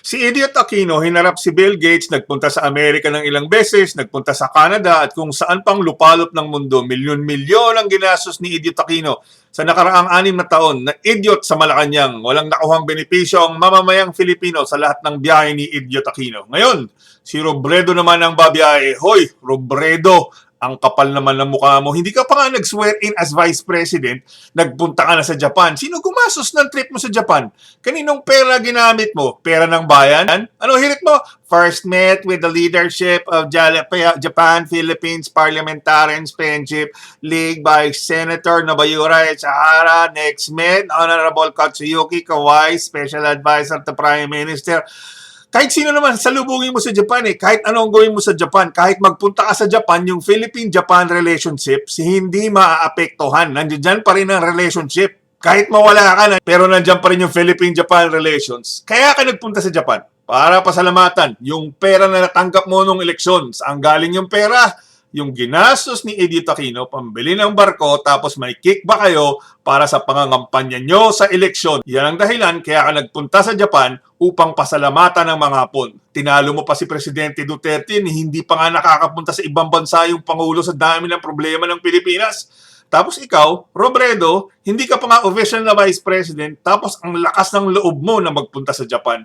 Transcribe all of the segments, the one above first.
Si Idiot Aquino hinarap si Bill Gates, nagpunta sa Amerika ng ilang beses, nagpunta sa Canada at kung saan pang lupalop ng mundo. Milyon-milyon ang ginastos ni Idiot Aquino sa nakaraang 6 na taon na idiot sa Malacanang. Walang nakuhang benepisyo ang mamamayang Filipino sa lahat ng biyahe ni Idiot Aquino. Ngayon, si Robredo naman ang babiyahe. Hoy, Robredo, ang kapal naman ng mukha mo. Hindi ka pa nga nag-swear in as Vice President, nagpunta ka na sa Japan. Sino gumastos ng trip mo sa Japan? Kaninong pera ginamit mo? Pera ng bayan? Ano hirit mo? First met with the leadership of Japan-Philippines Parliamentarians Friendship League by Senator Nobayura Echihara. Next met, Honorable Katsuyuki Kawai, Special Advisor to Prime Minister. Kahit sino naman, salubungin mo sa Japan kahit anong gawin mo sa Japan, kahit magpunta ka sa Japan, yung Philippine-Japan relationship, hindi maaapektuhan. Nandiyan pa rin ang relationship. Kahit mawala ka na, pero nandiyan pa rin yung Philippine-Japan relations. Kaya ka nagpunta sa Japan para pasalamatan yung pera na natanggap mo nung eleksyon. Saan galing yung pera? Yung ginastos ni Idiot Aquino, pambili ng barko, tapos may kickback kayo para sa pangangampanya nyo sa eleksyon. Yan ang dahilan kaya ka nagpunta sa Japan upang pasalamatan ng mga Hapon. Tinalo mo pa si Presidente Duterte, hindi pa nga nakakapunta sa ibang bansa yung Pangulo sa dami ng problema ng Pilipinas. Tapos ikaw, Robredo, hindi ka pa nga official na Vice President, tapos ang lakas ng loob mo na magpunta sa Japan.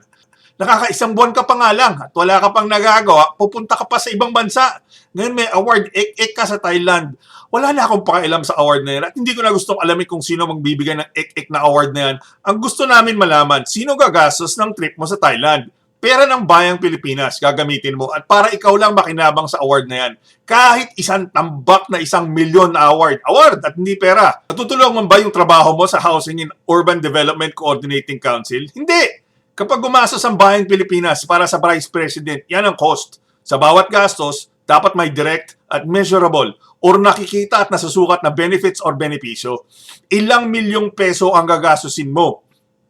Nakakaisang buwan ka pa nga lang at wala ka pang nagagawa, pupunta ka pa sa ibang bansa. Ngayon may award, ek-ek ka sa Thailand. Wala na akong pakialam sa award na yan at hindi ko na gustong alamin kung sino magbibigay ng ek-ek na award na yan. Ang gusto namin malaman, sino gagastos ng trip mo sa Thailand? Pera ng bayang Pilipinas gagamitin mo at para ikaw lang makinabang sa award na yan. Kahit isang tambak na 1,000,000 na award at hindi pera. Natutulungan ba yung trabaho mo sa Housing and Urban Development Coordinating Council? Hindi! Kapag gumastos ang bayang Pilipinas para sa Vice President, yan ang cost. Sa bawat gastos, dapat may direct at measurable or nakikita at nasusukat na benefits or benepisyo. Ilang milyong peso ang gagastusin mo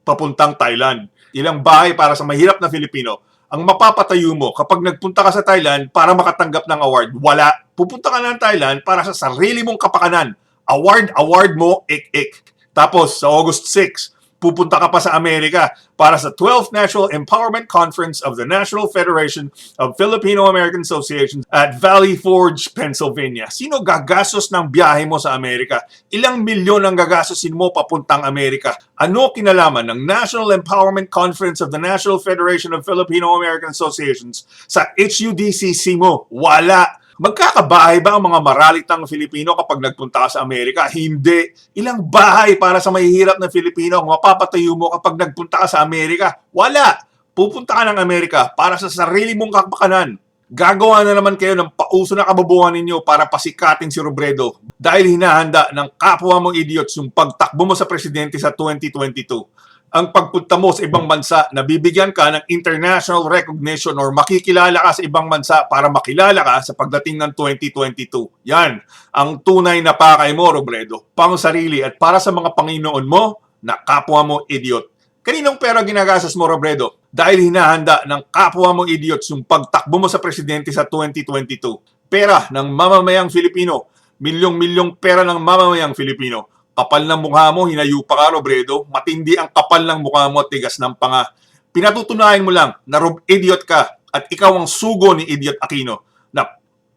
papuntang Thailand. Ilang bahay para sa mahirap na Filipino ang mapapatayo mo kapag nagpunta ka sa Thailand para makatanggap ng award. Wala. Pupunta ka ng Thailand para sa sarili mong kapakanan. Award mo, ek-ek. Tapos, sa August 6, pupunta ka pa sa Amerika para sa 12th National Empowerment Conference of the National Federation of Filipino-American Associations at Valley Forge, Pennsylvania. Sino gagastos ng biyahe mo sa Amerika? Ilang milyon ang gagastosin mo papuntang Amerika? Ano kinalaman ng National Empowerment Conference of the National Federation of Filipino-American Associations sa HUDCC mo? Wala. Magkakabahay ba ang mga maralitang Filipino kapag nagpunta ka sa Amerika? Hindi. Ilang bahay para sa mahihirap na Filipino ang mapapatayo mo kapag nagpunta ka sa Amerika? Wala. Pupunta ka ng Amerika para sa sarili mong kapakanan. Gagawa na naman kayo ng pauso na kababuhan ninyo para pasikatin si Robredo dahil hinahanda ng kapwa mong idiots yung pagtakbo mo sa presidente sa 2022. Ang pagpunta mo sa ibang bansa, nabibigyan ka ng international recognition or makikilala ka sa ibang bansa para makilala ka sa pagdating ng 2022. Yan, ang tunay na pakay mo, Robredo. Pang sarili at para sa mga Panginoon mo na kapwa mo idiot. Kaninong pera ginagastos mo, Robredo? Dahil hinahanda ng kapwa mong idiots yung pagtakbo mo sa presidente sa 2022. Pera ng mamamayang Filipino. Milyong-milyong pera ng mamamayang Filipino. Kapal ng mukha mo, hinayupa ka, Robredo. Matindi ang kapal ng mukha mo at tigas ng panga. Pinatutunayan mo lang na idiot ka at ikaw ang sugo ni Idiot Aquino na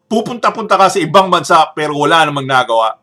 pupunta-punta ka sa ibang bansa pero wala namang nagawa.